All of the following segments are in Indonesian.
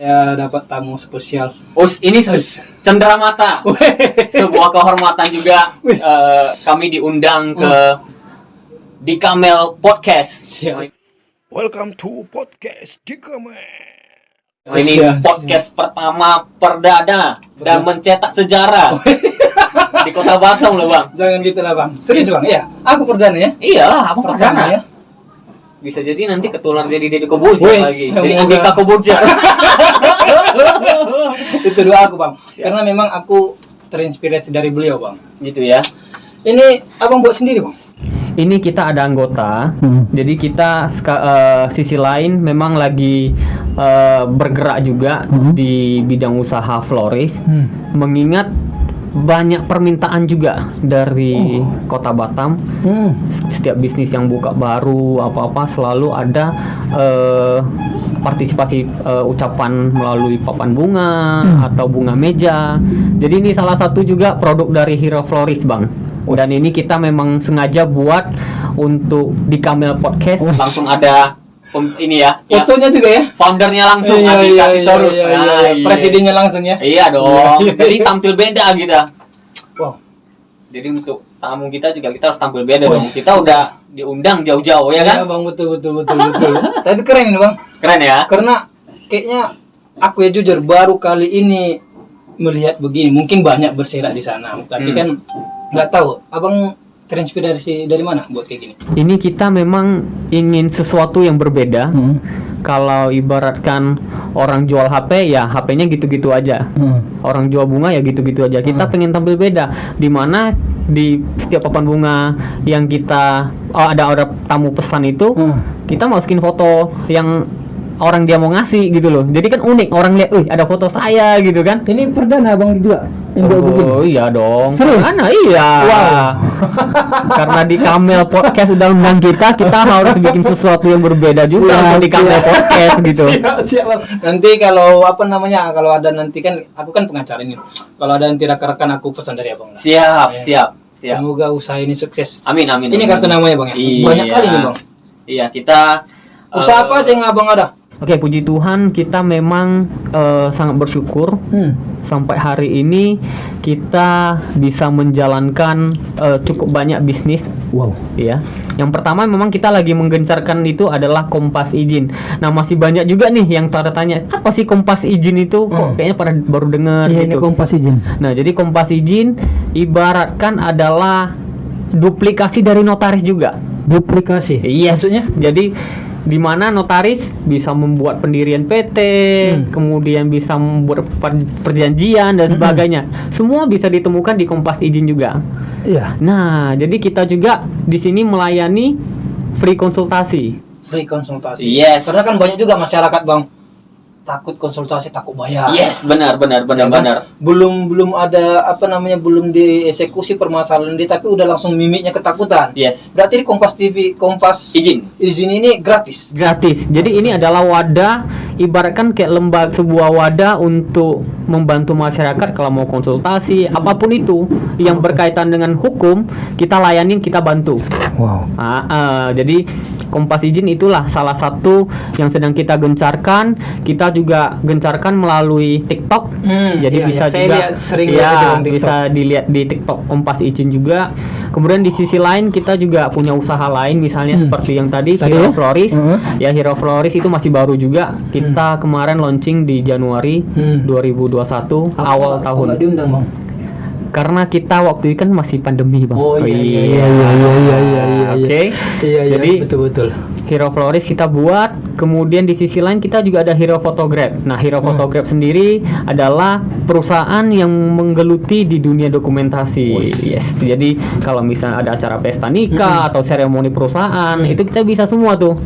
Ya dapat tamu spesial. Ini cenderamata. Sebuah kehormatan juga kami diundang ke Di Kamel Podcast. Welcome to podcast Di Kamel. Ini podcast pertama perdana dan mencetak sejarah di Kota Batam loh, Bang. Jangan gitu lah, Bang. Serius, Bang? Iya. Aku perdana ya? Iyalah, abang perdana ya. Bisa jadi nanti ketular jadi Deddy Kobuja lagi. Jadi semoga. Andika Kobuja. Itu doa aku, Bang. Karena memang aku terinspirasi dari beliau, Bang. Gitu ya. Ini Abang buat sendiri, Bang? Ini kita ada anggota, jadi kita sisi lain memang lagi bergerak juga di bidang usaha floris, mengingat banyak permintaan juga dari Kota Batam. Setiap bisnis yang buka baru apa-apa selalu ada partisipasi ucapan melalui papan bunga atau bunga meja. Jadi ini salah satu juga produk dari Hero Floris, Bang. Dan ini kita memang sengaja buat untuk Di Kamel Podcast. Langsung ada ini ya. Fotonya juga ya? Foundernya langsung Andika Sitorus. Iya. Presidennya langsung ya? Iya dong. Jadi tampil beda kita. Wow. Jadi untuk tamu kita juga kita harus tampil beda dong. Kita udah diundang jauh-jauh ya kan? Iya, Bang, betul. Tapi keren ini, Bang. Keren ya? Karena kayaknya aku ya jujur baru kali ini melihat begini. Mungkin banyak berserak di sana, tapi kan nggak tahu. Abang terinspirasi dari mana buat kayak gini? Ini kita memang ingin sesuatu yang berbeda. Kalau ibaratkan orang jual HP ya HP-nya gitu-gitu aja. Orang jual bunga ya gitu-gitu aja. Kita pengen tampil beda. Di mana di setiap papan bunga yang kita ada tamu pesan itu, kita masukin foto yang orang dia mau ngasih gitu loh. Jadi kan unik, orang lihat, ada foto saya gitu kan. Ini perdana Abang juga yang buat begini. Oh iya dong. Serius? Karena iya. Wow. Karena Di Kamel Podcast udah undang kita harus bikin sesuatu yang berbeda juga untuk Di Kamel Podcast gitu. Siap, Bang. Nanti kalau kalau ada nanti kan aku kan pengacara ini. Kalau ada nanti rekan-rekan aku pesan dari Abang. Siap. Semoga usaha ini sukses. Amin. Ini kartu namanya, Bang ya. Iya. Banyak kali nih, Bang. Iya, kita Usaha apa aja yang Abang ada? Oke, puji Tuhan kita memang sangat bersyukur sampai hari ini kita bisa menjalankan cukup banyak bisnis. Wow. Ya, yang pertama memang kita lagi menggencarkan itu adalah Kompas Izin. Nah, masih banyak juga nih yang pada tanya apa sih Kompas Izin itu? Kok kayaknya pada baru dengar Iya, ini gitu. Kompas Izin. Nah, jadi Kompas Izin ibaratkan adalah duplikasi dari notaris juga. Duplikasi. Yes. Maksudnya? Jadi di mana notaris bisa membuat pendirian PT, kemudian bisa membuat perjanjian dan sebagainya. Semua bisa ditemukan di Kompas Izin juga. Iya. Nah, jadi kita juga di sini melayani free konsultasi. Free konsultasi. Yes. Karena kan banyak juga masyarakat, Bang, takut konsultasi, takut bayar. Yes, benar. Ya kan? Belum ada belum dieksekusi permasalahan dia tapi udah langsung mimiknya ketakutan. Yes. Berarti di Kompas izin ini gratis. Gratis. Jadi ini adalah wadah, ibaratkan kayak sebuah wadah untuk membantu masyarakat kalau mau konsultasi apapun itu yang berkaitan dengan hukum, kita layanin, kita bantu. Wow. Jadi Kompas Izin itulah salah satu yang sedang kita gencarkan. Kita juga gencarkan melalui TikTok. Jadi iya, bisa saya juga lihat, sering lihat di TikTok. bisa dilihat di TikTok Kompas Izin juga. Kemudian di sisi lain kita juga punya usaha lain, misalnya seperti yang tadi Hero Floris. Ya, Hero Floris itu masih baru juga. Kita kemarin launching di Januari 2021 awal tahun. Nggak diundang, Bang. Karena kita waktu itu kan masih pandemi, Bang. Oh iya. Oke. Iya, Jadi betul. Hero Floris kita buat, kemudian di sisi lain kita juga ada Hero Photograph. Nah, Hero Photograph sendiri adalah perusahaan yang menggeluti di dunia dokumentasi. Yes. Jadi kalau misalnya ada acara pesta nikah atau seremoni perusahaan, itu kita bisa semua tuh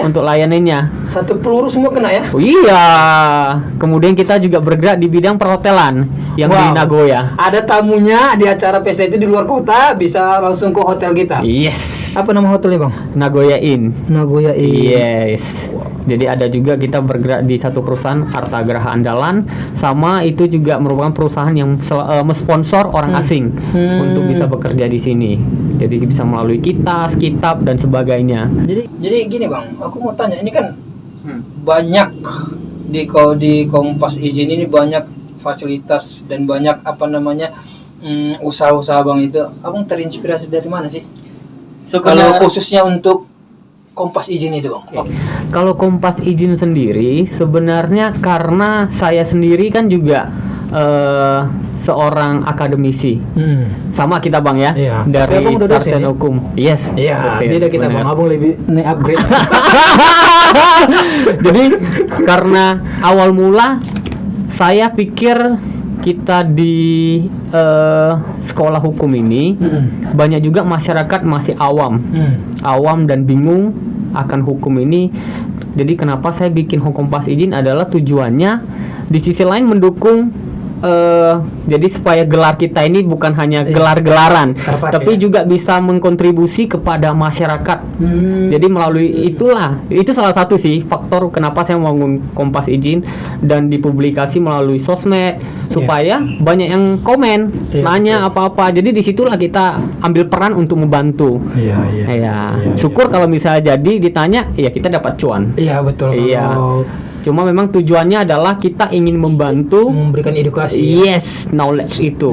untuk layaninnya. Satu peluru semua kena ya? Oh iya. Kemudian kita juga bergerak di bidang perhotelan yang di Nagoya. Ada tamunya di acara pesta itu di luar kota, bisa langsung ke hotel kita. Yes. Apa nama hotelnya, Bang? Nagoya Inn. Nagoya Inn. Yes. Jadi ada juga kita bergerak di satu perusahaan Arta Graha Andalan, sama itu juga merupakan perusahaan yang mensponsor orang asing untuk bisa bekerja di sini. Jadi bisa melalui kitas, kitab dan sebagainya. Jadi gini, Bang, aku mau tanya, ini kan banyak di Kompas Izin ini banyak fasilitas dan banyak usaha-usaha Bang itu. Abang terinspirasi dari mana sih? Kalau khususnya untuk Kompas Izin itu Bang. Kalau Kompas Izin sendiri sebenarnya karena saya sendiri kan juga seorang akademisi. Sama kita Bang ya. Iya. Dari Abang udah dosen sarjana ya? hukum. Yes. Iya, dosen, beda kita benar. Bang. Abang lebih upgrade. Jadi karena awal mula saya pikir kita di sekolah hukum ini banyak juga masyarakat masih awam dan bingung akan hukum ini. Jadi kenapa saya bikin Kompas Izin adalah tujuannya di sisi lain mendukung jadi supaya gelar kita ini bukan hanya gelar-gelaran, Karpat, tapi ya? juga bisa mengkontribusi kepada masyarakat. Jadi melalui itu salah satu sih faktor kenapa saya membangun Kompas Izin dan dipublikasi melalui sosmed supaya banyak yang komen, nanya apa-apa. Jadi disitulah kita ambil peran untuk membantu. Ya, syukur kalau misalnya jadi ditanya, ya kita dapat cuan. Iya betul. Iya. Kalau Cuma memang tujuannya adalah kita ingin membantu. memberikan edukasi. Yes, knowledge itu.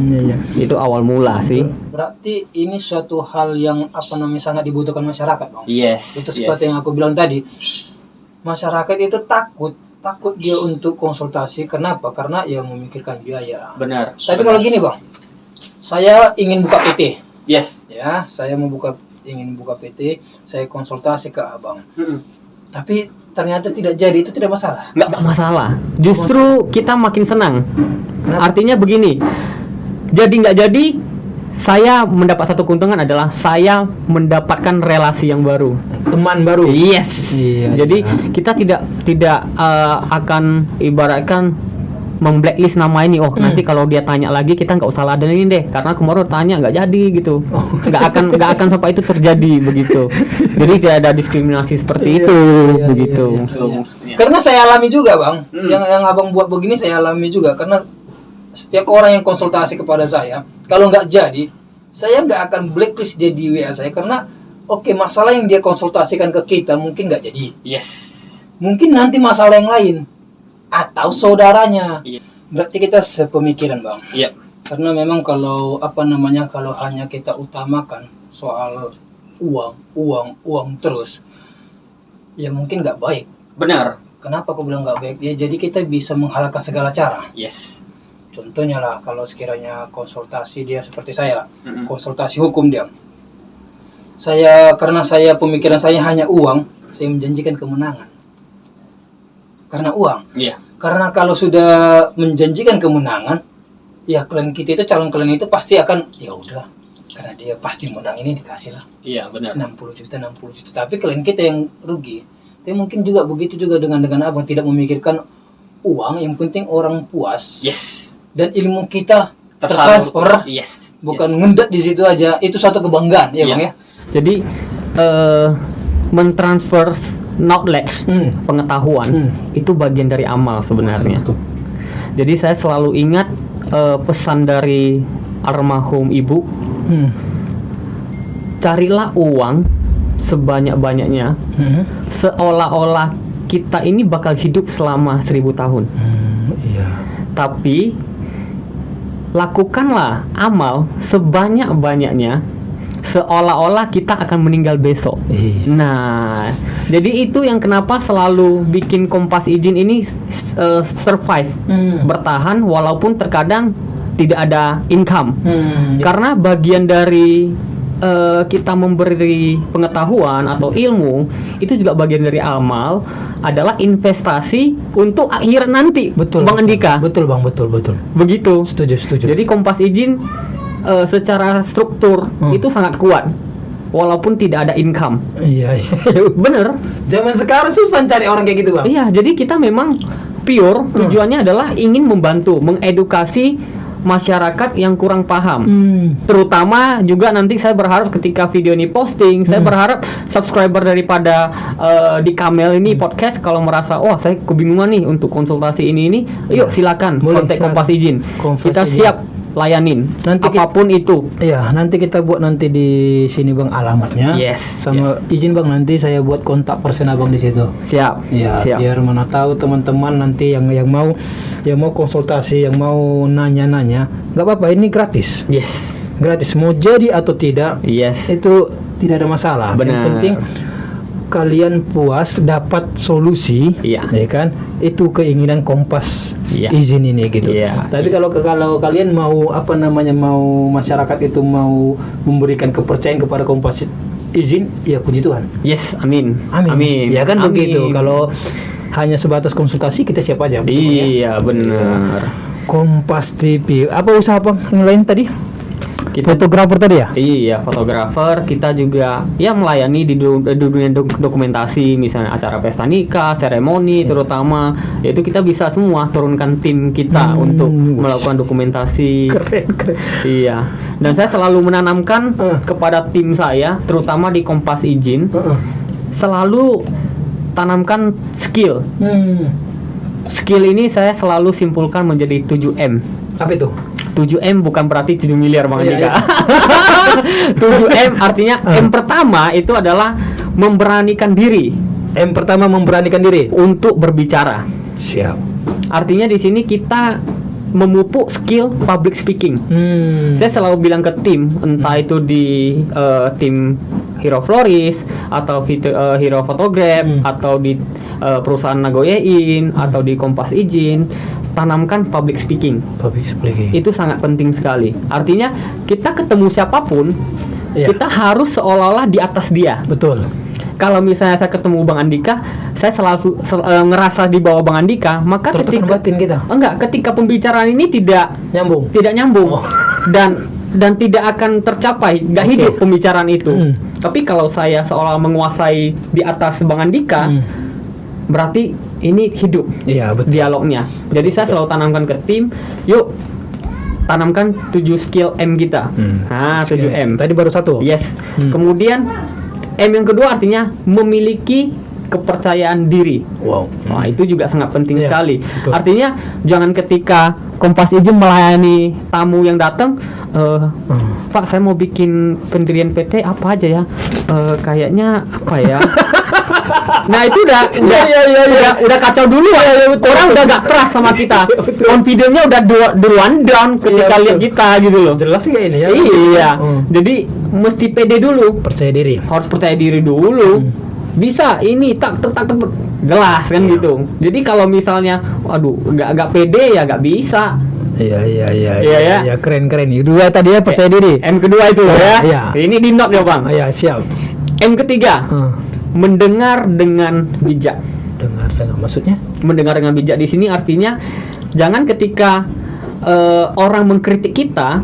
Iya. Itu awal mula sih. Berarti ini suatu hal yang sangat dibutuhkan masyarakat, Bang. Yes. Itu seperti yang aku bilang tadi. Masyarakat itu takut dia untuk konsultasi. Kenapa? Karena ya memikirkan biaya. Benar. Tapi kalau gini, Bang. Saya ingin buka PT. Yes. Ya, saya ingin buka PT, saya konsultasi ke Abang. Tapi ternyata tidak jadi, itu tidak masalah. Nggak masalah. Justru kita makin senang. Artinya begini. Jadi nggak jadi, saya mendapat satu keuntungan adalah saya mendapatkan relasi yang baru. Teman baru. Yes. Iya, Jadi kita tidak akan ibaratkan memblacklist nama ini. Nanti kalau dia tanya lagi kita nggak usah ladenin deh, karena kemarin tanya nggak jadi gitu. Nggak akan sampai itu terjadi begitu. Jadi tidak ada diskriminasi seperti itu begitu. Karena saya alami juga, Bang. Yang Abang buat begini saya alami juga, karena setiap orang yang konsultasi kepada saya, kalau nggak jadi, saya nggak akan blacklist dia di WA saya, karena masalah yang dia konsultasikan ke kita mungkin nggak jadi. Yes. Mungkin nanti masalah yang lain atau saudaranya. Iya. Berarti kita sepemikiran, Bang. Iya. Karena memang kalau kalau hanya kita utamakan soal uang terus, ya mungkin nggak baik. Benar. Kenapa aku bilang nggak baik? Ya jadi kita bisa menghalalkan segala cara. Yes. Contohnya lah, kalau sekiranya konsultasi dia seperti saya lah, konsultasi hukum dia. Karena pemikiran saya hanya uang, saya menjanjikan kemenangan. Karena uang. Iya. Karena kalau sudah menjanjikan kemenangan, ya calon klien itu pasti akan, ya udah, karena dia pasti menang ini dikasih lah. Iya, benar. 60 juta. Tapi klien kita yang rugi. Tapi mungkin juga begitu juga dengan Abang, tidak memikirkan uang, yang penting orang puas. Yes. Dan ilmu kita Tersalur. tertransfer. Yes. Bukan ngendat di situ aja. Itu suatu kebanggaan, ya Iya. Bang ya. Jadi mentransfer knowledge, pengetahuan itu bagian dari amal sebenarnya. Jadi saya selalu ingat pesan dari almarhum ibu, carilah uang sebanyak-banyaknya, seolah-olah kita ini bakal hidup selama 1000 tahun. Tapi lakukanlah amal sebanyak-banyaknya, seolah-olah kita akan meninggal besok. Nah, jadi itu yang kenapa selalu bikin Kompas Izin ini survive, bertahan walaupun terkadang tidak ada income. Karena bagian dari kita memberi pengetahuan atau ilmu itu juga bagian dari amal, adalah investasi untuk akhirat nanti. Betul, Bang Andika. Betul, Bang, betul. Begitu. Setuju. Jadi Kompas Izin secara struktur itu sangat kuat walaupun tidak ada income. Iya. Bener. Zaman sekarang susah cari orang kayak gitu, Bang. Iya, jadi kita memang pure tujuannya adalah ingin membantu, mengedukasi masyarakat yang kurang paham. Terutama juga nanti saya berharap ketika video ini posting, saya berharap subscriber daripada di Kamel ini podcast kalau merasa, wah saya kebingungan nih untuk konsultasi ini, yuk silakan Boleh, kontak silakan. Kompas Izin. Kompas Kita Izin. siap layanin Nanti apapun itu. Iya, nanti kita buat nanti di sini Bang alamatnya. Yes, Sama izin Bang nanti saya buat kontak person Abang di situ. Siap. Ya, Siap. biar mana tahu teman-teman nanti yang mau konsultasi, yang mau nanya-nanya, nggak apa-apa, ini gratis. Yes. Gratis, mau jadi atau tidak Yes. itu tidak ada masalah. Yang Benar. penting kalian puas dapat solusi, Iya. ya kan? Itu keinginan Kompas Iya. izin ini gitu. Iya. Tapi kalau kalian mau mau masyarakat itu mau memberikan kepercayaan kepada Kompas izin, ya puji Tuhan. Yes, amin. Amin. Ya kan Amin. begitu. Kalau hanya sebatas konsultasi kita siap aja. betul, Bang, ya? Iya, benar. Kompas TV. Apa usaha Bang yang lain tadi? Kita Fotografer tadi ya? Iya, fotografer. Kita juga ya melayani di dunia dokumentasi, misalnya acara pesta nikah, seremoni terutama. Yaitu kita bisa semua turunkan tim kita untuk melakukan dokumentasi. Keren. Iya. Dan saya selalu menanamkan kepada tim saya, terutama di Kompas Izin, selalu tanamkan skill. Skill ini saya selalu simpulkan menjadi 7M. Apa itu? 7M bukan berarti 7 miliar Bang Iya, Andika. 7M artinya M pertama itu adalah memberanikan diri M pertama memberanikan diri. untuk berbicara. Siap. Artinya di sini kita memupuk skill public speaking. Saya selalu bilang ke tim, entah itu di tim Hero Floris atau Hero Photograph atau di perusahaan Nagoyein atau di Kompas Izin, tanamkan public speaking. Public speaking. Itu sangat penting sekali. Artinya kita ketemu siapapun, Iya. kita harus seolah-olah di atas dia. Betul. Kalau misalnya saya ketemu Bang Andika, saya selalu ngerasa di bawah Bang Andika, maka Tertekan batin kita. ketika pembicaraan ini tidak Nyambung. dan tidak akan tercapai, nggak Oke. hidup pembicaraan itu. Tapi kalau saya seolah menguasai di atas Bang Andika, berarti ini hidup Iya, betul. dialognya. Jadi saya selalu tanamkan ke tim, yuk tanamkan 7 skill M kita. Nah, 7M. Tadi baru satu. Yes. Kemudian M yang kedua artinya memiliki kepercayaan diri. Wow. Wah, itu juga sangat penting Iya, sekali. betul. Artinya jangan ketika Kompas Izin melayani tamu yang datang, Pak, saya mau bikin pendirian PT apa aja ya? Kayaknya apa ya? Nah, itu udah kacau dulu. Orang udah gak trust sama kita. Confidence-nya udah duluan down ketika Iya, lihat betul. kita gitu loh. Jelas nggak ini ya? Iya. Jadi mesti pede dulu. Percaya diri. Harus percaya diri dulu. Bisa ini tak jelas kan gitu. Jadi kalau misalnya waduh nggak pede ya nggak bisa. Iya ya. ya, keren. Dua tadi ya percaya diri. M kedua itu ya. Iya. Ini di note ya Bang. Iya, siap. M ketiga mendengar dengan bijak. Dengar maksudnya? Mendengar dengan bijak di sini artinya jangan ketika orang mengkritik kita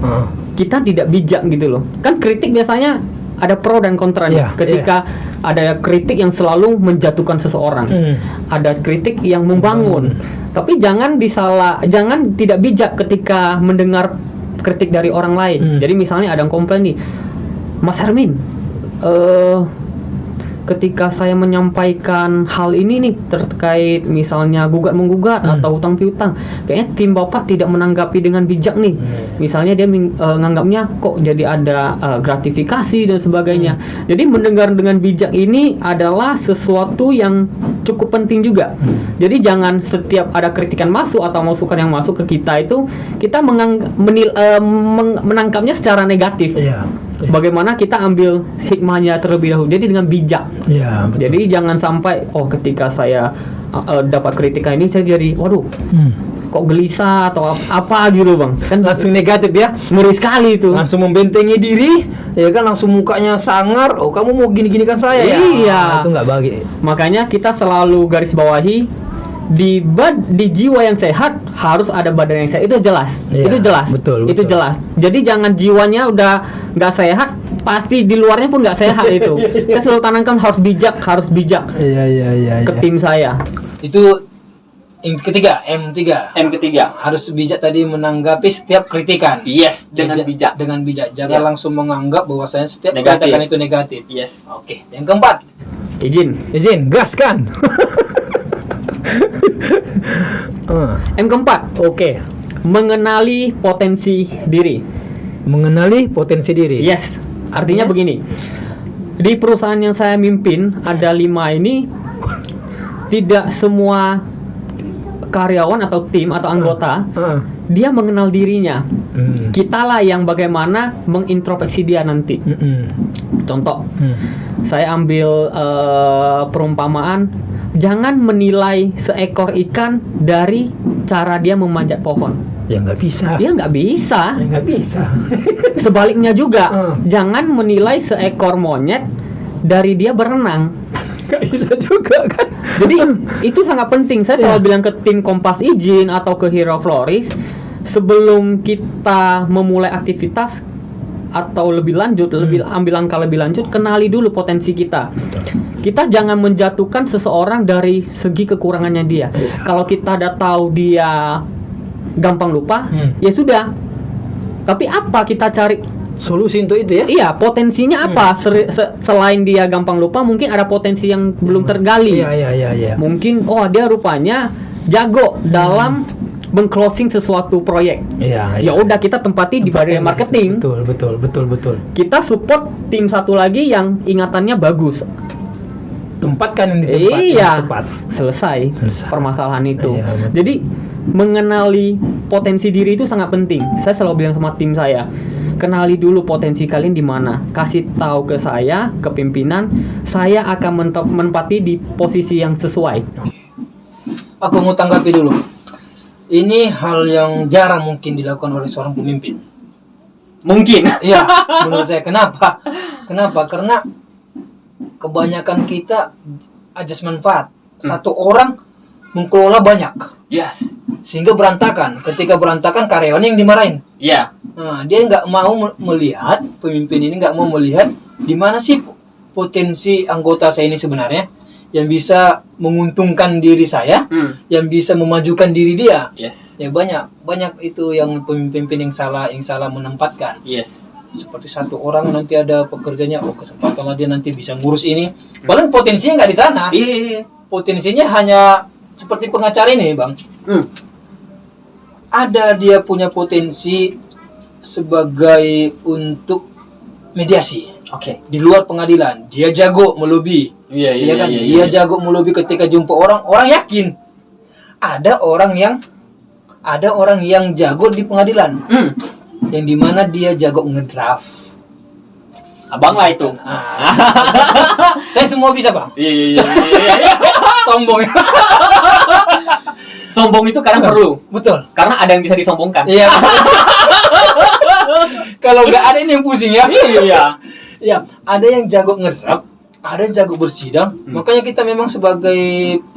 tidak bijak gitu loh. Kan kritik biasanya ada pro dan kontranya. Iya, Ketika ada kritik yang selalu menjatuhkan seseorang, ada kritik yang membangun. Tapi jangan tidak bijak ketika mendengar kritik dari orang lain. Jadi misalnya ada yang komplain nih, Mas Hermin, ketika saya menyampaikan hal ini nih terkait misalnya gugat-menggugat atau hutang piutang, kayaknya tim Bapak tidak menanggapi dengan bijak nih. Misalnya dia menganggapnya kok jadi ada gratifikasi dan sebagainya. Jadi mendengar dengan bijak ini adalah sesuatu yang cukup penting juga. Jadi jangan setiap ada kritikan masuk atau masukan yang masuk ke kita itu kita menangkapnya secara negatif. Iya. Bagaimana kita ambil hikmahnya terlebih dahulu. Jadi dengan bijak. Iya, betul. Jadi jangan sampai ketika saya dapat kritikan ini saya jadi waduh kok gelisah atau apa gitu Bang. Kan Langsung negatif ya. ngeri sekali itu. Langsung membentengi diri, ya kan, langsung mukanya sangar. Oh, kamu mau gini-gini kan saya ya? Iya. Itu nggak bagi. Makanya kita selalu garis bawahi di jiwa yang sehat harus ada badan yang sehat. Itu jelas. Iya, Itu jelas. betul. Itu jelas. Jadi jangan jiwanya udah nggak sehat, pasti di luarnya pun nggak sehat itu. Kita selalu tanamkan harus bijak Iya. ke tim saya. Itu yang ketiga, M3. M ketiga. Harus bijak tadi menanggapi setiap kritikan. Yes, dengan bijak. Dengan bijak. Jangan Ya. langsung menganggap bahwasanya setiap Negatif. kritikan itu negatif. Yes. Oke, yang keempat. Izin. Gaskan. M keempat. Oke. mengenali potensi diri. Mengenali potensi diri. Yes, artinya begini. Di perusahaan yang saya mimpin ada 5 ini, tidak semua karyawan atau tim atau anggota dia mengenal dirinya. Kitalah yang bagaimana mengintrospeksi dia nanti. Contoh, saya ambil perumpamaan, jangan menilai seekor ikan dari cara dia memanjat pohon. Ya nggak bisa. Dia nggak bisa. Ya nggak bisa. Sebaliknya juga, jangan menilai seekor monyet dari dia berenang. Nggak bisa juga kan. Jadi itu sangat penting. Saya selalu bilang ke tim Kompas Izin atau ke Hero Floris, sebelum kita memulai aktivitas atau lebih lanjut, ambil langkah lebih lanjut, kenali dulu potensi kita. Kita jangan menjatuhkan seseorang dari segi kekurangannya dia. Kalau kita udah tahu dia gampang lupa, ya sudah. Tapi apa kita cari Solusi untuk itu ya? Iya, potensinya apa? Selain dia gampang lupa, mungkin ada potensi yang belum tergali. Iya. Mungkin dia rupanya jago dalam meng-closing sesuatu proyek. Iya. Ya udah, kita tempati di bagian marketing. Betul. Kita support tim satu lagi yang ingatannya bagus. Tempatkan yang di tempat Iya. yang tepat. Selesai permasalahan itu. Iya, betul. Jadi mengenali potensi diri itu sangat penting. Saya selalu bilang sama tim saya, kenali dulu potensi kalian di mana. Kasih tahu ke saya, ke pimpinan, saya akan menempati di posisi yang sesuai. Aku mau tanggapi dulu. Ini hal yang jarang mungkin dilakukan oleh seorang pemimpin. Mungkin. Iya, menurut saya. Kenapa? Karena kebanyakan kita ajas manfaat. Satu orang mengelola banyak. Yes. Sehingga berantakan. Ketika berantakan, karyawan yang dimarahin. Iya. Nah, dia nggak mau melihat, pemimpin ini nggak mau melihat di mana sih potensi anggota saya ini sebenarnya yang bisa menguntungkan diri saya, yang bisa memajukan diri dia. Yes. Ya banyak itu yang pemimpin yang salah menempatkan. Yes. Seperti satu orang nanti ada pekerjanya, kesempatanlah dia nanti bisa ngurus ini. Padahal potensinya nggak di sana. Iya. Potensinya hanya seperti pengacara ini, Bang. Ada dia punya potensi sebagai untuk mediasi. Oke. Di luar pengadilan, dia jago melobi. Iya. Dia jago melobi ketika jumpa orang yakin. Ada orang yang jago di pengadilan. Yang dimana dia jago ngedraft. Abang lah itu. Saya semua bisa, Bang. Iya. Sombong. Sombong itu kadang perlu. Betul. Karena ada yang bisa disombongkan. Iya. Kalau nggak ada ini yang pusing ya. Iya. Ya, ada yang jago ngedraft, ada yang jago bersidang. Makanya kita memang sebagai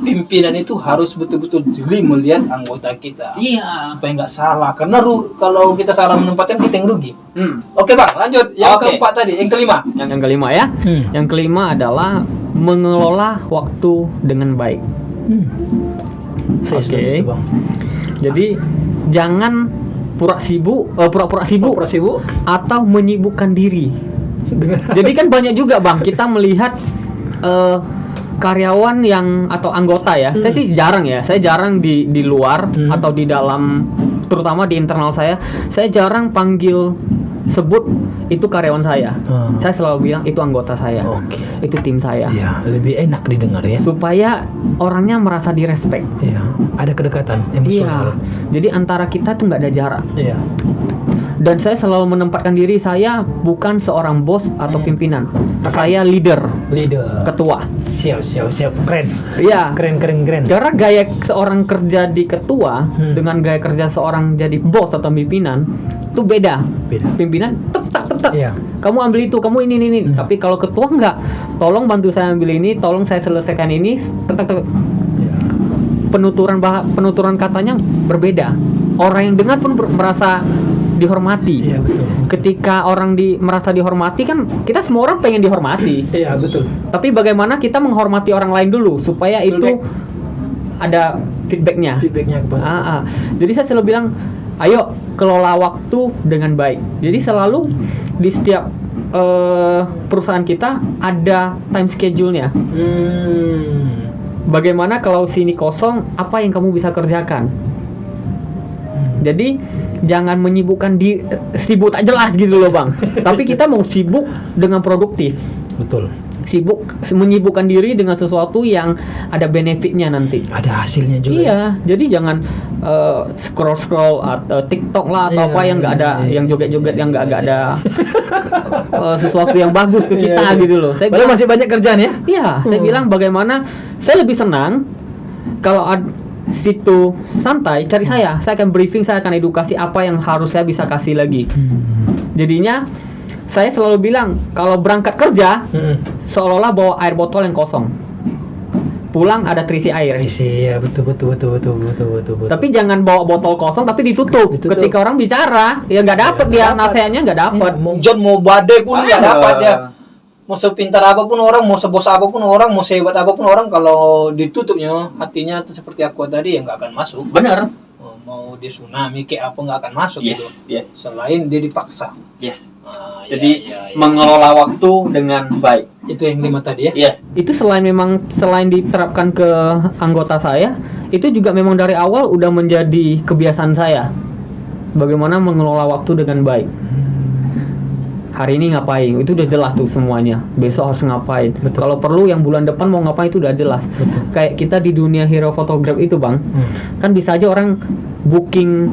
pimpinan itu harus betul-betul jeli melihat anggota kita. Iya. Supaya nggak salah. Karena kalau kita salah menempatkan, kita yang rugi. Oke, Bang, lanjut. Yang keempat tadi, yang kelima. Yang kelima ya. Yang kelima adalah mengelola waktu dengan baik. Saya setuju itu, Bang. Jadi jangan pura-pura sibuk atau menyibukkan diri. Jadi kan banyak juga, Bang, kita melihat karyawan yang atau anggota ya. Saya sih jarang ya. Saya jarang di luar atau di dalam, terutama di internal saya jarang panggil sebut itu karyawan saya. Saya selalu bilang itu anggota saya. Itu tim saya. Iya, lebih enak didengar ya. Supaya orangnya merasa direspek. Iya, ada kedekatan emosional. Iya. Jadi antara kita tuh nggak ada jarak. Iya. Dan saya selalu menempatkan diri saya bukan seorang bos atau pimpinan. Saya leader, ketua. Siap. Keren. Iya. Keren. Cara gaya seorang kerja di ketua dengan gaya kerja seorang jadi bos atau pimpinan itu beda. Pimpinan tetap. Iya. Kamu ambil itu, kamu ini. Tapi kalau ketua enggak. Tolong bantu saya ambil ini, tolong saya selesaikan ini. Tetap. Penuturan katanya berbeda. Orang yang dengar pun merasa dihormati. Iya, betul. Ketika orang merasa dihormati, kan kita semua orang pengen dihormati. Iya, betul. Tapi bagaimana kita menghormati orang lain dulu supaya itu ada feedbacknya kepada. Jadi saya selalu bilang, ayo kelola waktu dengan baik. Jadi selalu di setiap perusahaan kita ada time schedule-nya. Bagaimana kalau sini kosong, apa yang kamu bisa kerjakan? Jadi jangan menyibukkan sibuk tak jelas gitu loh Bang. Tapi kita mau sibuk dengan produktif. Betul. Menyibukkan diri dengan sesuatu yang ada benefitnya nanti. Ada hasilnya juga. Iya, jadi jangan scroll atau TikTok lah atau apa yang nggak ada, yang joget-joget yang nggak ada sesuatu yang bagus ke kita gitu loh. Saya bilang, masih banyak kerjaan ya? iya, saya bilang bagaimana saya lebih senang kalau situ santai cari saya akan briefing, saya akan edukasi apa yang harus saya bisa kasih lagi. Jadinya saya selalu bilang kalau berangkat kerja seolah-olah bawa air botol yang kosong, pulang ada terisi air. Iya, betul. Tapi jangan bawa botol kosong tapi ditutup. Ketika orang bicara ya nggak dapet dia nasihatnya nggak dapet. Mau badai pun nggak dapat ya. Mau sepintar apapun orang, mau sebos apapun orang, mau sehebat apapun orang, kalau ditutupnya hatinya tuh seperti aku tadi ya nggak akan masuk. Benar. Mau di tsunami kayak apa nggak akan masuk gitu. Yes. Selain dia dipaksa. Yes. Jadi mengelola waktu dengan baik. itu yang 5 tadi ya. Yes. Itu selain diterapkan ke anggota saya, itu juga memang dari awal udah menjadi kebiasaan saya. Bagaimana mengelola waktu dengan baik. Hari ini ngapain, itu udah jelas tuh semuanya. Besok harus ngapain. Kalau perlu yang bulan depan mau ngapain itu udah jelas. Kayak kita di dunia hero photograph itu Bang, kan bisa aja orang booking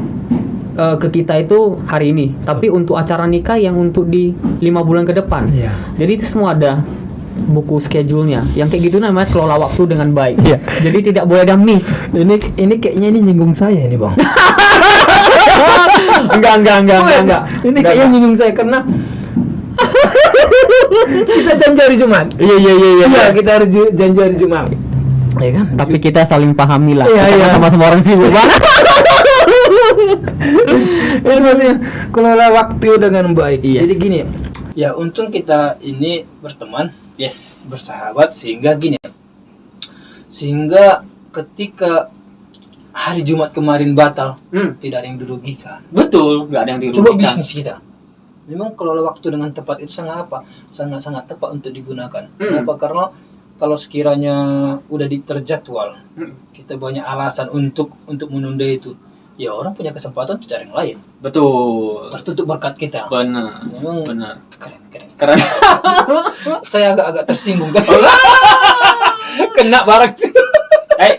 ke kita itu hari ini, tapi untuk acara nikah yang untuk di 5 bulan ke depan. Jadi itu semua ada buku schedule-nya. Yang kayak gitu namanya kelola waktu dengan baik. Jadi tidak boleh ada miss. Ini kayaknya ini nyinggung saya ini Bang. Enggak. Ini kayaknya nyinggung saya karena kita janji hari Jumat. Iya, kita harus janji hari Jumat. Ya kan? Tapi kita saling pahami lah. Iya. Sama-sama orang sibuk banget. Itu maksudnya kelola waktu dengan baik. Yes. Jadi gini, ya untung kita ini berteman, bersahabat sehingga gini. Sehingga ketika hari Jumat kemarin batal, tidak ada yang dirugikan. Betul, nggak ada yang dirugikan. Coba bisnis kita. Memang kelola waktu dengan tepat itu sangat tepat untuk digunakan. Kenapa? Karena kalau sekiranya udah terjadwal, kita banyak alasan untuk menunda itu. Ya orang punya kesempatan untuk cari yang lain. Betul. Tertutup berkat kita. Benar. Memang Benar. Keren. Saya agak tersinggung kan. Kena barang sih.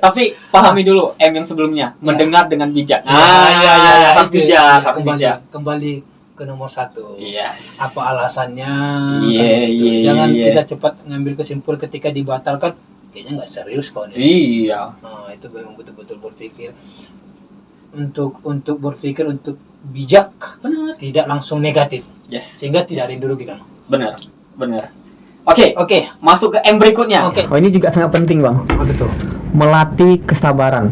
Tapi pahami dulu M yang sebelumnya, mendengar dengan bijak. Ya, Harus bijak. Kembali ke nomor 1. Yes. Apa alasannya? Iya. Jangan kita cepat ngambil kesimpulan ketika dibatalkan. Kayaknya nggak serius kok. Iya. Nah, itu memang betul-betul berpikir untuk berpikir untuk bijak. Benar. Tidak langsung negatif. Yes. Sehingga tidak ada yang dirugikan. Benar. Oke. Masuk ke M berikutnya. Oh, ini juga sangat penting Bang. Apa betul? Melatih kesabaran.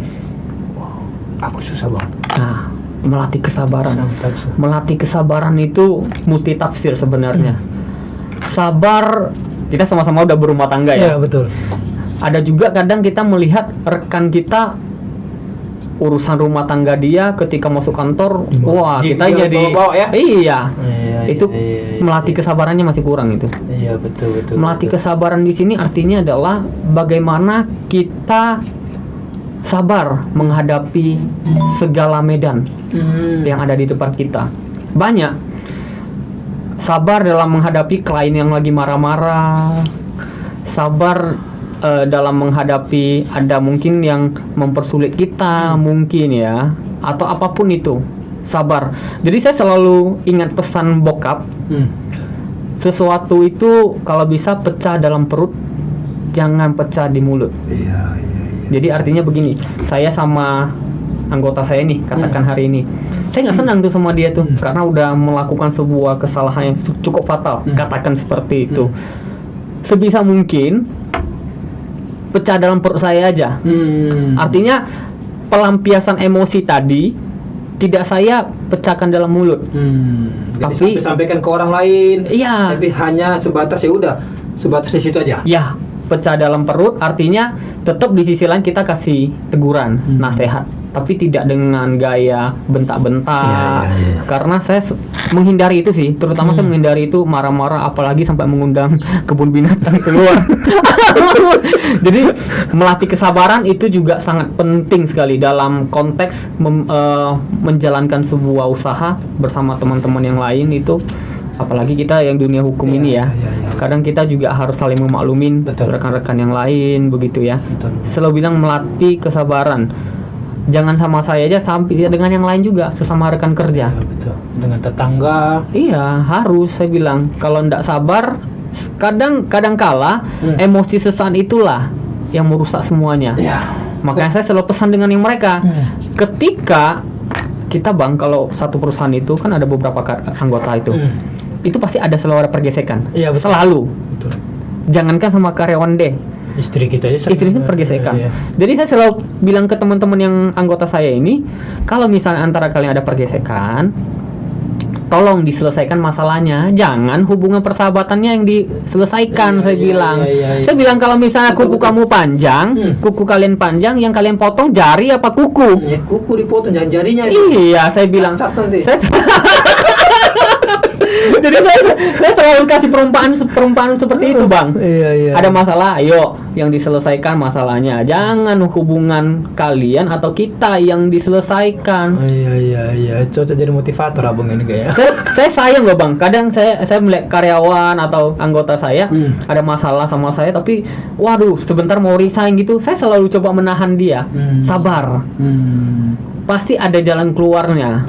Aku susah Bang. Nah, melatih kesabaran. Susah. Melatih kesabaran itu multi tafsir sebenarnya. Sabar, kita sama-sama udah berumah tangga ya. Iya, betul. Ada juga kadang kita melihat rekan kita urusan rumah tangga dia ketika masuk kantor, wah kita jadi bawa ya? Iya. Itu Iya. melatih kesabarannya masih kurang itu. Iya, betul. Melatih kesabaran di sini artinya adalah bagaimana kita sabar menghadapi segala medan yang ada di depan kita. Banyak sabar dalam menghadapi klien yang lagi marah-marah, sabar dalam menghadapi ada mungkin yang mempersulit kita mungkin ya, atau apapun itu, sabar. Jadi saya selalu ingat pesan bokap, sesuatu itu kalau bisa pecah dalam perut, jangan pecah di mulut. Iya. Jadi artinya begini, saya sama anggota saya nih, katakan hari ini, saya nggak senang tuh sama dia tuh, karena udah melakukan sebuah kesalahan yang cukup fatal, katakan seperti itu. Sebisa mungkin pecah dalam perut saya aja. Artinya pelampiasan emosi tadi tidak saya pecahkan dalam mulut. Tapi sampaikan ke orang lain. Iya. Tapi hanya sebatas ya udah, sebatas di situ aja. Ya, pecah dalam perut artinya tetap di sisi lain kita kasih teguran, nasihat. tapi tidak dengan gaya bentak-bentak. Iya. Karena saya menghindari itu sih, terutama saya menghindari itu marah-marah, apalagi sampai mengundang kebun binatang keluar. Jadi melatih kesabaran itu juga sangat penting sekali dalam konteks menjalankan sebuah usaha bersama teman-teman yang lain itu. Apalagi kita yang dunia hukum ini ya. Kadang kita juga harus saling memaklumin rekan-rekan yang lain begitu ya. Selalu bilang melatih kesabaran. Jangan sama saya aja, sampai dengan yang lain juga, sesama rekan kerja. Ya, betul. Dengan tetangga. Iya, harus saya bilang. Kalau ndak sabar, kadang kala emosi sesaat itulah yang merusak semuanya. Ya. Makanya saya selalu pesan dengan yang mereka. Ketika kita Bang, kalau satu perusahaan itu kan ada beberapa anggota itu. Itu pasti ada selalu ada pergesekan. Iya, betul. Selalu. Betul. Jangankan sama karyawan deh. Istri kita aja Istri itu pergesekan. Iya. Jadi saya selalu bilang ke teman-teman yang anggota saya ini, kalau misalnya antara kalian ada pergesekan, tolong diselesaikan masalahnya. Jangan hubungan persahabatannya yang diselesaikan. Saya bilang. Saya bilang kalau misalnya kuku kamu panjang, kuku kalian panjang, yang kalian potong jari apa kuku? Ya, kuku dipotong, jangan jarinya. Iya, saya bilang. Cacat nanti. Jadi saya selalu kasih perumpamaan seperti itu Bang. Iya. Ada masalah, ayo yang diselesaikan masalahnya. Jangan hubungan kalian atau kita yang diselesaikan. Iya. Cocok jadi motivator abang ini kayak. Saya sayang loh Bang. Kadang saya melihat karyawan atau anggota saya ada masalah sama saya, tapi waduh sebentar mau resign gitu. Saya selalu coba menahan dia. Sabar. Pasti ada jalan keluarnya.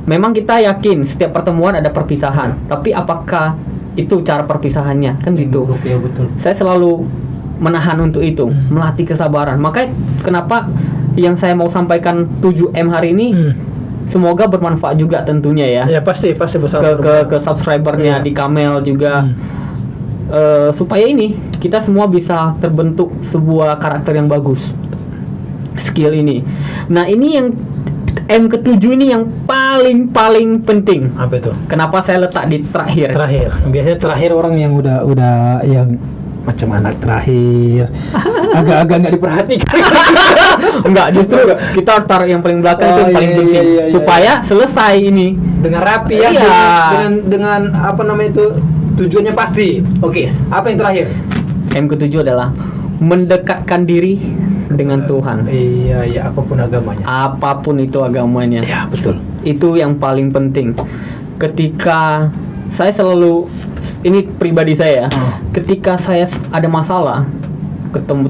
Memang kita yakin setiap pertemuan ada perpisahan, tapi apakah itu cara perpisahannya? Kan gitu. Ya, betul. Saya selalu menahan untuk itu, melatih kesabaran. Makanya kenapa yang saya mau sampaikan 7M hari ini semoga bermanfaat juga tentunya ya. Ya pasti besar. Ke subscribernya di Kamel juga. Supaya ini kita semua bisa terbentuk sebuah karakter yang bagus. Skill ini. Nah, ini yang M ke-7 ini yang paling penting. Apa itu? Kenapa saya letak di terakhir? Biasanya terakhir orang yang udah yang macam anak terakhir. Agak-agak nggak diperhatikan. Enggak, justru kita harus taruh yang paling belakang itu yang paling penting supaya selesai ini dengan rapi ya. Iya. Dengan apa namanya itu tujuannya pasti. Oke. Apa yang terakhir? M ke-7 adalah mendekatkan diri dengan Tuhan. Iya, apapun agamanya. Apapun itu agamanya. Ya, betul. Itu yang paling penting. Ketika saya selalu, ini pribadi saya, ketika saya ada masalah,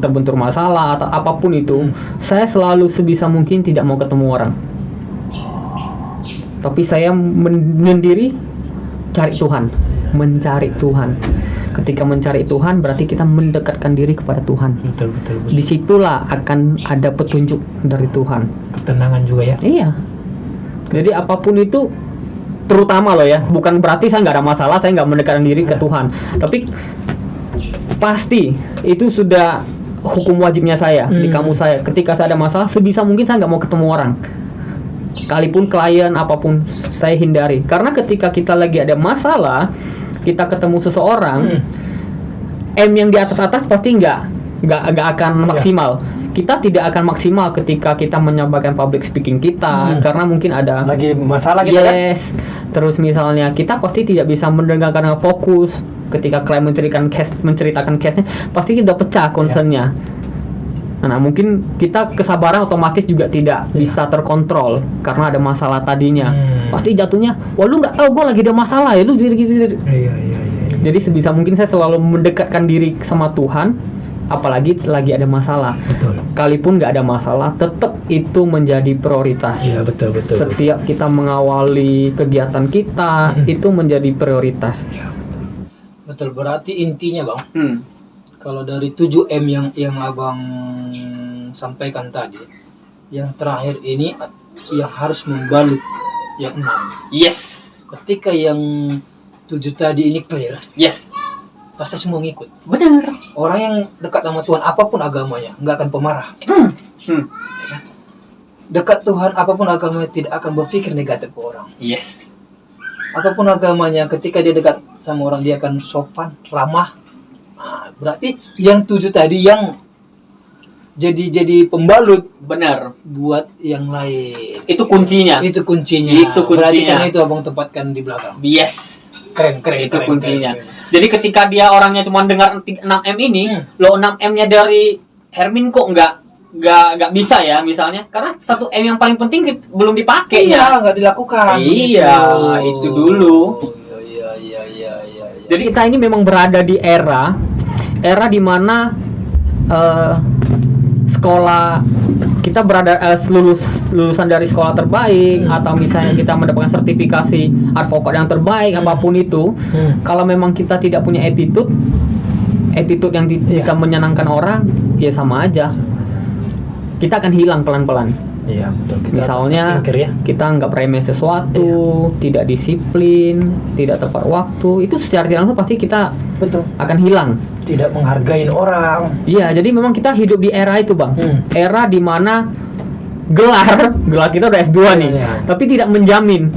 terbentur masalah atau apapun itu, saya selalu sebisa mungkin tidak mau ketemu orang. Tapi saya menyendiri cari Tuhan, mencari Tuhan. Ketika mencari Tuhan berarti kita mendekatkan diri kepada Tuhan. Betul. Disitulah akan ada petunjuk dari Tuhan. Ketenangan juga ya. Iya. Jadi apapun itu, terutama loh ya, bukan berarti saya nggak ada masalah, saya nggak mendekatkan diri ke Tuhan. Tapi pasti itu sudah hukum wajibnya saya di kamu saya. Ketika saya ada masalah, sebisa mungkin saya nggak mau ketemu orang. Sekalipun klien apapun saya hindari. Karena ketika kita lagi ada masalah, kita ketemu seseorang, M yang di atas pasti nggak akan maksimal. Kita tidak akan maksimal ketika kita menyampaikan public speaking kita, karena mungkin ada lagi masalah kita kan. Terus misalnya kita pasti tidak bisa mendengarkan dengan fokus ketika klien menceritakan case-nya, pasti kita pecah concernnya. Nah, mungkin kita kesabaran otomatis juga tidak bisa terkontrol karena ada masalah tadinya. Pasti jatuhnya, wah lu nggak tahu gue lagi ada masalah ya, lu gitu. Iya. Jadi sebisa mungkin saya selalu mendekatkan diri sama Tuhan, apalagi lagi ada masalah. Betul. Kalaupun nggak ada masalah, tetap itu menjadi prioritas. Iya, betul. Setiap kita mengawali kegiatan kita, itu menjadi prioritas. Betul, berarti intinya Bang, kalau dari 7M yang Abang sampaikan tadi, yang terakhir ini yang harus membalut yang 6. Yes. Ketika yang 7 tadi ini clear, Yes. pasti semua ngikut. Benar. Orang yang dekat sama Tuhan apapun agamanya nggak akan pemarah. Dekat Tuhan apapun agamanya tidak akan berpikir negatif ke orang. Yes. Apapun agamanya, ketika dia dekat sama orang dia akan sopan, ramah. Nah, berarti yang 7 tadi yang jadi pembalut Benar. buat yang lain. Itu kuncinya. Itu kuncinya. Itu kuncinya. Berarti karena itu abang tempatkan di belakang. Yes. Keren. Itu kuncinya. keren. Jadi ketika dia orangnya cuma dengar 6M ini, lo 6M-nya dari Hermin kok nggak bisa ya misalnya, karena 1M yang paling penting belum dipakai ya. Iya, nggak dilakukan. Iya, itu dulu. Iya. Jadi kita ini memang berada di era di mana sekolah kita berada lulusan dari sekolah terbaik, atau misalnya kita mendapatkan sertifikasi advokat yang terbaik, apapun itu, kalau memang kita tidak punya attitude yang bisa menyenangkan orang, ya sama aja, kita akan hilang pelan-pelan. Iya, betul. Misalnya kita nggak remeh sesuatu, tidak disiplin, tidak tepat waktu, itu secara tidak langsung pasti kita betul akan hilang. tidak menghargai orang. Iya, jadi memang kita hidup di era itu, Bang. Era di mana gelar kita udah S2 nih, tapi tidak menjamin.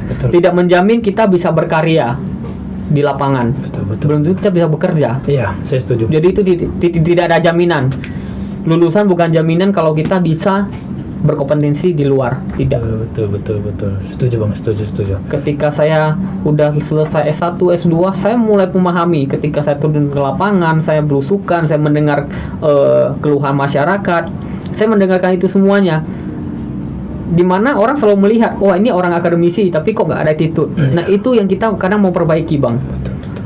Betul. Tidak menjamin kita bisa berkarya di lapangan. Betul. Belum tentu kita bisa bekerja. Iya, saya setuju. Jadi itu tidak ada jaminan. Lulusan bukan jaminan kalau kita bisa berkompetensi di luar. Tidak. Betul. Setuju Bang, setuju. Ketika saya udah selesai S1, S2, saya mulai memahami. Ketika saya turun ke lapangan, saya berusukan, saya mendengar keluhan masyarakat, saya mendengarkan itu semuanya. Dimana orang selalu melihat, oh ini orang akademisi, tapi kok nggak ada attitude. Nah itu yang kita kadang mau perbaiki, Bang.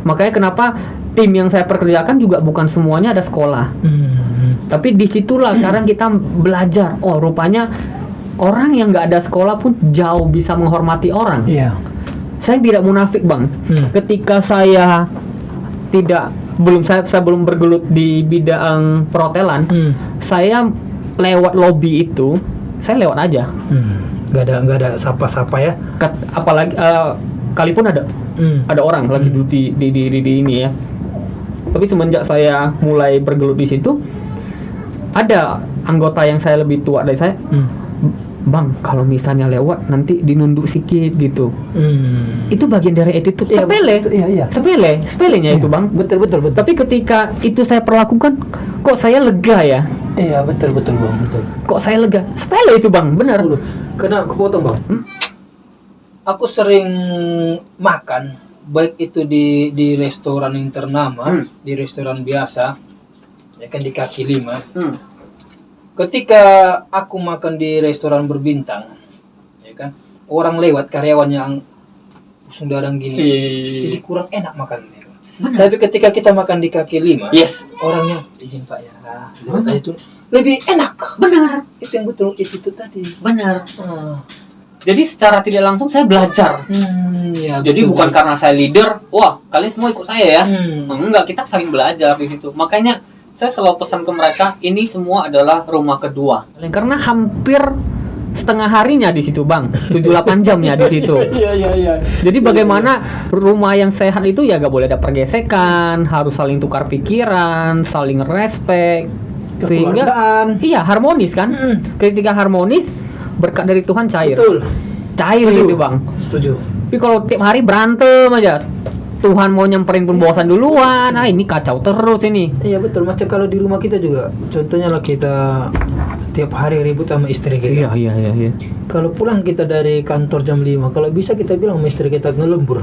Makanya kenapa tim yang saya pekerjakan juga bukan semuanya ada sekolah. Tapi disitulah sekarang kita belajar. Oh rupanya orang yang nggak ada sekolah pun jauh bisa menghormati orang. Iya. Saya tidak munafik, Bang. Ketika saya belum bergelut di bidang perhotelan, saya lewat lobby itu, saya lewat aja. Nggak ada sapa-sapa ya. Apalagi kalipun ada orang lagi duduk di ini ya. Tapi semenjak saya mulai bergelut di situ, ada anggota yang saya lebih tua dari saya. Bang, kalau misalnya lewat nanti dinunduk sikit gitu. Itu bagian dari attitude. Sepele. Iya. Sepelenya itu, Bang. Betul. Tapi ketika itu saya perlakukan, kok saya lega ya? Iya, betul Bang, betul. Kok saya lega? Sepele itu, Bang, benar. Karena aku potong, Bang. Aku sering makan, baik itu di restoran yang ternama, di restoran biasa, ya kan di kaki 5. Ketika aku makan di restoran berbintang, ya kan, orang lewat karyawan yang sundarang gini, jadi kurang enak makannya. Tapi ketika kita makan di kaki 5, orangnya izin Pak ya, lewat aja itu lebih enak. Benar. Itu yang betul, itu tadi. Benar. Jadi secara tidak langsung saya belajar. Ya, jadi betul, bukan karena saya leader, wah kalian semua ikut saya ya. Enggak, kita saling belajar di situ. Makanya saya selalu pesan ke mereka, ini semua adalah rumah kedua. Karena hampir setengah harinya di situ, Bang. 7-8 jamnya di situ. Iya. Jadi bagaimana rumah yang sehat itu ya gak boleh ada pergesekan, harus saling tukar pikiran, saling respect, sehingga iya harmonis kan. Ketika harmonis, berkat dari Tuhan cair. Betul. Cair itu, Bang. Setuju. Tapi kalau tiap hari berantem aja, Tuhan mau nyamperin pun bosan duluan. Ini kacau terus ini. Iya betul. Macam kalau di rumah kita juga, contohnya lah kita tiap hari ribut sama istri kita. Iya. Kalau pulang kita dari kantor jam 5, kalau bisa kita bilang sama istri kita ngelembur.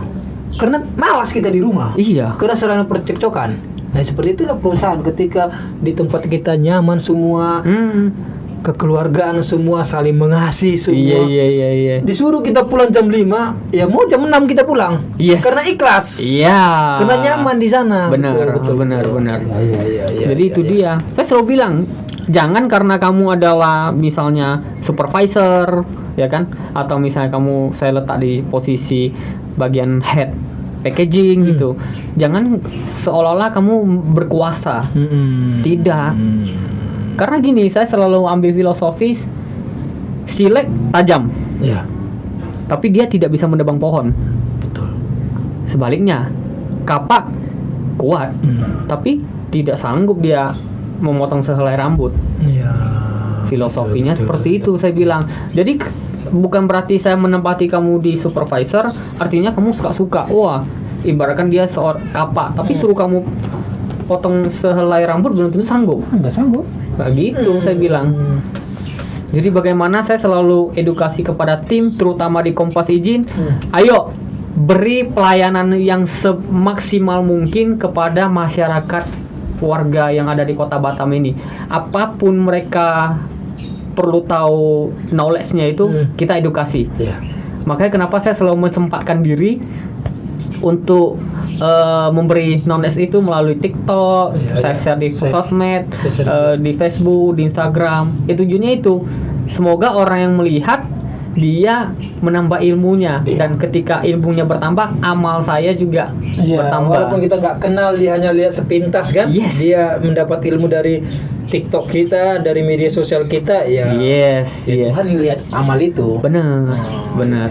Karena malas kita di rumah. Iya. Karena sarana percekcokan. Nah seperti itulah perusahaan, ketika di tempat kita nyaman semua, kekeluargaan semua saling mengasihi semua. Iya. Disuruh kita pulang jam 5, ya mau jam 6 kita pulang. Yes. Karena ikhlas. Iya. Karena nyaman di sana. Benar. Iya. Jadi itu dia. Saya selalu bilang, jangan karena kamu adalah misalnya supervisor, ya kan? Atau misalnya saya letak di posisi bagian head packaging gitu. Jangan seolah-olah kamu berkuasa. Tidak. Karena gini, saya selalu ambil filosofis, silek tajam. Iya. Tapi dia tidak bisa menebang pohon. Betul. Sebaliknya, kapak kuat, tapi tidak sanggup dia memotong sehelai rambut. Iya. Filosofinya betul, seperti itu, saya bilang. Jadi bukan berarti saya menempati kamu di supervisor, artinya kamu suka-suka. Wah, ibaratkan dia seorang kapak, tapi suruh kamu potong sehelai rambut belum tentu sanggup. Enggak sanggup. Nah, gitu saya bilang. Jadi bagaimana saya selalu edukasi kepada tim, terutama di Kompas Izin, ayo beri pelayanan yang semaksimal mungkin kepada masyarakat warga yang ada di Kota Batam ini. Apapun mereka perlu tahu knowledge-nya itu, kita edukasi. Makanya kenapa saya selalu menyempatkan diri untuk memberi knowledge itu melalui TikTok, saya share di sosmed, di Facebook, di Instagram. Tujuannya itu semoga orang yang melihat dia menambah ilmunya, dan ketika ilmunya bertambah, amal saya juga bertambah. Walaupun kita nggak kenal, dia hanya lihat sepintas kan, dia mendapat ilmu dari TikTok kita, dari media sosial kita, ya. Tuhan lihat amal itu. Benar.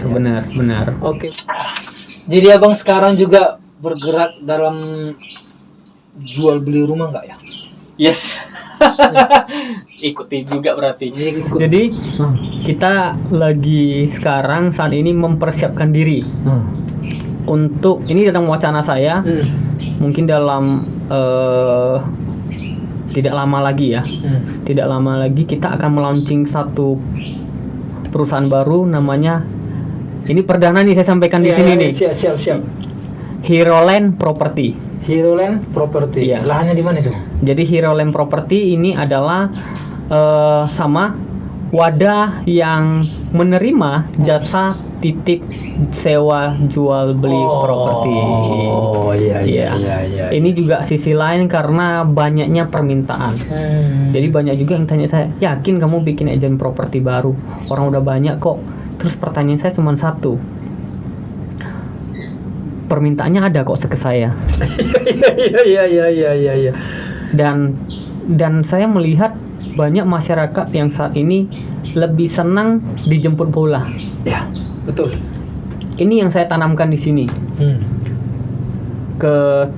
Oke. Jadi abang sekarang juga bergerak dalam jual beli rumah nggak ya? Yes. Ikuti juga berarti. Jadi kita lagi sekarang saat ini mempersiapkan diri untuk, ini dalam wacana saya, mungkin dalam tidak lama lagi ya, tidak lama lagi kita akan melaunching satu perusahaan baru, namanya, ini perdana nih saya sampaikan di sini nih. Siap. Heroland Property. Heroland Property. Lahannya di mana itu? Jadi Heroland Property ini adalah sama wadah yang menerima jasa titip sewa jual beli properti. Iya. Ini juga sisi lain karena banyaknya permintaan. Jadi banyak juga yang tanya saya, yakin kamu bikin agen properti baru? Orang udah banyak kok. Terus pertanyaan saya cuma satu, permintaannya ada kok ke saya. Iya. Dan saya melihat banyak masyarakat yang saat ini lebih senang dijemput bola. Ya, betul. Ini yang saya tanamkan di sini. Ke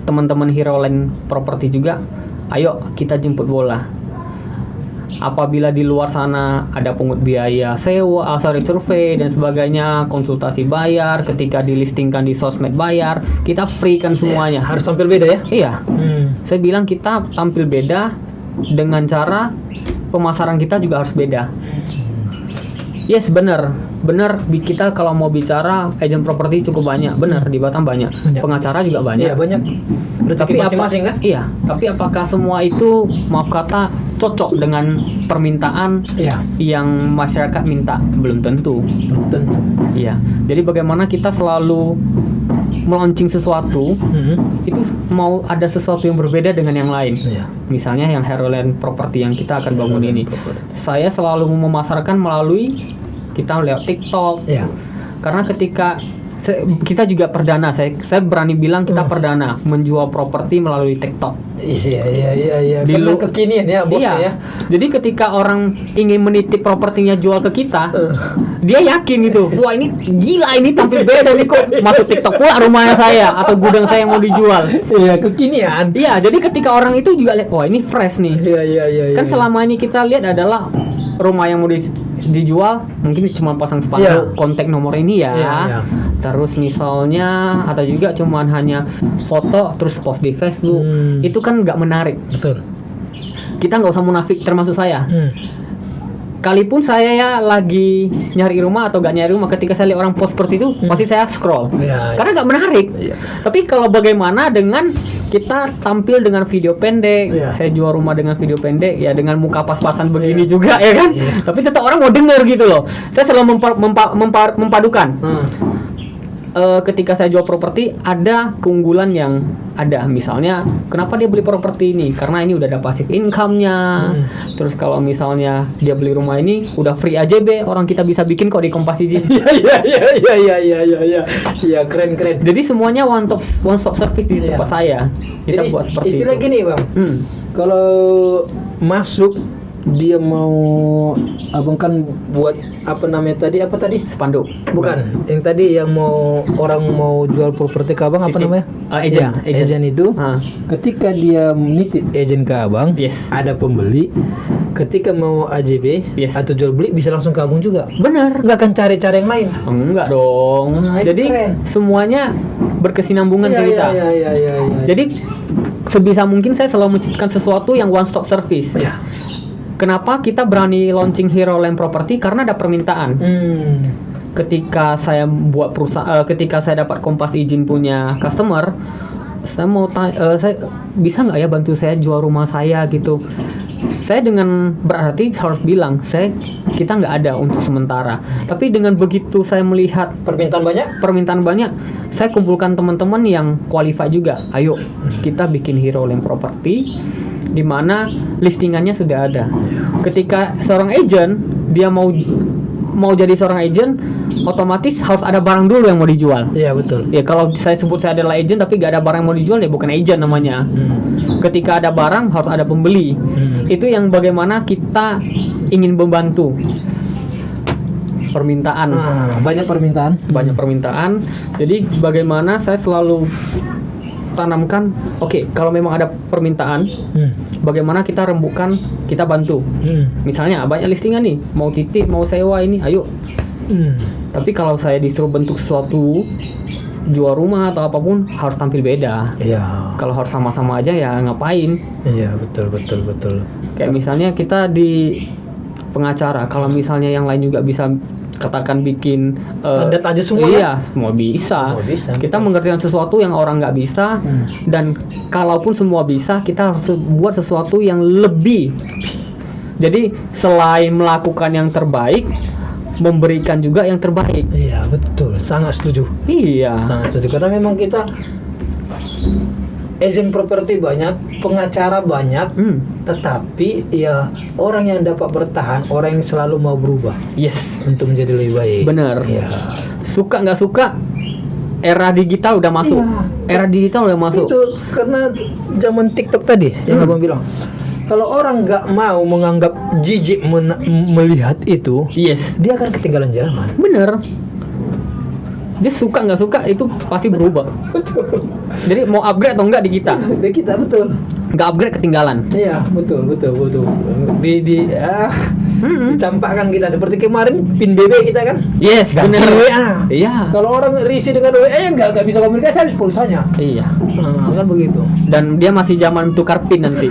teman-teman Heroland Property juga, ayo kita jemput bola. Apabila di luar sana ada pungut biaya sewa, survei dan sebagainya, konsultasi bayar, ketika dilistingkan di sosmed bayar, kita free kan semuanya. Harus tampil beda ya? Iya. Saya bilang kita tampil beda dengan cara pemasaran kita juga harus beda. Yes, benar. Kita kalau mau bicara agent properti cukup banyak. Benar, di Batam banyak. Pengacara juga banyak. Iya, banyak. Tapi masing-masing kan? Iya, tapi apakah semua itu, maaf kata, cocok dengan permintaan yang masyarakat minta? Belum tentu. Iya. Jadi bagaimana kita selalu melaunching sesuatu, itu mau ada sesuatu yang berbeda dengan yang lain. Misalnya yang Heroland Property yang kita akan bangun ini. Saya selalu memasarkan melalui, kita lewat TikTok. Karena ketika kita juga perdana, saya berani bilang kita perdana menjual properti melalui TikTok. Iya. Karena kekinian ya bosnya ya. Jadi ketika orang ingin menitip propertinya jual ke kita, dia yakin gitu, wah ini gila, ini tampil beda nih kok, masuk TikTok pula rumahnya saya atau gudang saya yang mau dijual. Iya, kekinian. Iya, jadi ketika orang itu juga lihat, wah ini fresh nih. Iya. Kan selama ini kita lihat adalah rumah yang mau dijual mungkin cuma pasang spanduk kontak nomor ini ya. Terus misalnya atau juga cuman hanya foto terus post di Facebook. Itu kan nggak menarik. Betul. Kita nggak usah munafik, termasuk saya. Kalipun saya ya lagi nyari rumah atau gak nyari rumah, ketika saya lihat orang post seperti itu, pasti saya scroll. Karena nggak menarik. Tapi kalau bagaimana dengan kita tampil dengan video pendek, saya jual rumah dengan video pendek, ya dengan muka pas-pasan begini juga, ya kan? Tapi tetap orang mau denger gitu loh. Saya selalu mempadukan. Ketika saya jual properti, ada keunggulan yang ada. Misalnya, kenapa dia beli properti ini? Karena ini udah ada passive income-nya. Terus kalau misalnya dia beli rumah ini, udah free AJB, orang kita bisa bikin kok di Kompas Izin. Iya, keren. Jadi semuanya one stop service di tempat saya. Kita jadi buat seperti istilah itu. gini bang, kalau masuk dia mau abang kan buat apa tadi Spanduk. bukan yang tadi yang mau orang mau jual properti ke abang, apa namanya, agent itu. Ketika dia nitip agent ke abang, ada pembeli, ketika mau AJB atau jual beli bisa langsung ke abang juga. Benar, nggak akan cari-cari yang lain. Enggak dong. Jadi keren. semuanya berkesinambungan ke kita. Iya. Jadi sebisa mungkin saya selalu menciptakan sesuatu yang one stop service. Ya. Kenapa kita berani launching Hero Land Property? Karena ada permintaan. Ketika saya buat perusahaan, ketika saya dapat Kompas izin punya customer, saya mau saya bisa nggak ya bantu saya jual rumah saya gitu. Saya dengan berarti harus bilang kita nggak ada untuk sementara. Tapi dengan begitu saya melihat permintaan banyak, saya kumpulkan teman-teman yang qualify juga. Ayo kita bikin Hero Land Property di mana listingannya sudah ada. Ketika seorang agent dia mau jadi seorang agent, otomatis harus ada barang dulu yang mau dijual. Iya betul. Ya kalau saya sebut saya adalah agent tapi gak ada barang yang mau dijual, ya bukan agent namanya. Ketika ada barang harus ada pembeli. Itu yang bagaimana kita ingin membantu. Permintaan. Banyak permintaan. Jadi bagaimana saya selalu tanamkan, oke, kalau memang ada permintaan, bagaimana kita rembukan, kita bantu. Misalnya banyak listingan nih, mau titip, mau sewa ini, ayo. Tapi kalau saya disuruh bentuk sesuatu, jual rumah atau apapun, harus tampil beda. Iya. Kalau harus sama-sama aja ya ngapain? Iya betul. Kayak misalnya kita di pengacara, kalau misalnya yang lain juga bisa katakan bikin standar aja semua. Iya, semua bisa. Kita mengerjakan sesuatu yang orang nggak bisa, dan kalaupun semua bisa, kita harus buat sesuatu yang lebih. Jadi selain melakukan yang terbaik, memberikan juga yang terbaik. Iya betul, sangat setuju. Iya. Sangat setuju karena memang kita agent properti banyak, pengacara banyak, tetapi ya orang yang dapat bertahan, orang yang selalu mau berubah. Yes. Untuk menjadi lebih baik. Bener. Iya. Suka nggak suka, era digital udah masuk. Iya. Era digital udah masuk. Itu karena zaman TikTok tadi yang abang bilang. Kalau orang nggak mau menganggap jijik melihat itu, Yes. dia akan ketinggalan zaman. Bener. Dia suka nggak suka itu pasti berubah. Betul. Jadi mau upgrade atau enggak di kita, Di kita betul. nggak upgrade ketinggalan. Iya betul. Dicampakkan kita seperti kemarin pin BB kita kan. Yes, Ganti bener. WA. Iya. Kalau orang risih dengan WA nggak bisa komunikasi, habis pulsanya. Iya. Kan begitu. Dan dia masih zaman tukar pin nanti.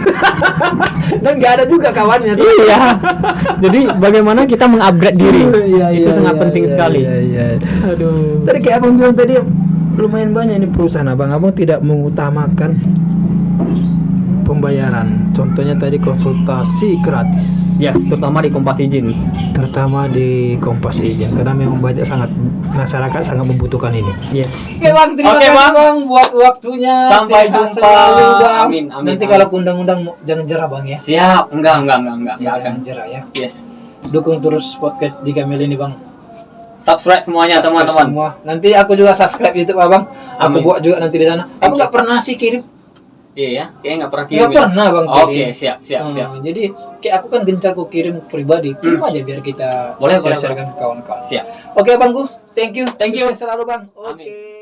Dan nggak ada juga kawannya. Iya. Jadi bagaimana kita mengupgrade diri? Itu sangat penting sekali. Iya. Aduh. Tadi kayak abang bilang tadi, lumayan banyak ini perusahaan abang tidak mengutamakan pembayaran. Contohnya tadi konsultasi gratis. Ya, terutama di Kompas izin. Terutama di Kompas izin karena memang masyarakat sangat membutuhkan ini. Yes. Oke bang, terima Oke, kasih Bang. bang buat waktunya. Sampai Sehat jumpa. selalu, Bang. Amin. Nanti kalau undang-undang jangan jerah bang ya. Siap. Enggak Ya, akan. jangan jerah ya. Yes. Dukung terus podcast di Kamil ini bang. Subscribe semuanya Subscribe teman-teman. semua. Nanti aku juga subscribe YouTube abang. Aku Amin. buat juga nanti di sana. Aku nggak pernah sih kirim. Iya ya, kayaknya nggak pernah kirim. Nggak pernah bang Oke, kirim. siap. Jadi kayak aku kan gencar aku kirim pribadi. Kirim aja biar kita Boleh. share-sharekan ke kawan-kawan. Siap. Oke bangku, thank you. Thank you. Sukses selalu bang. Amin. Oke.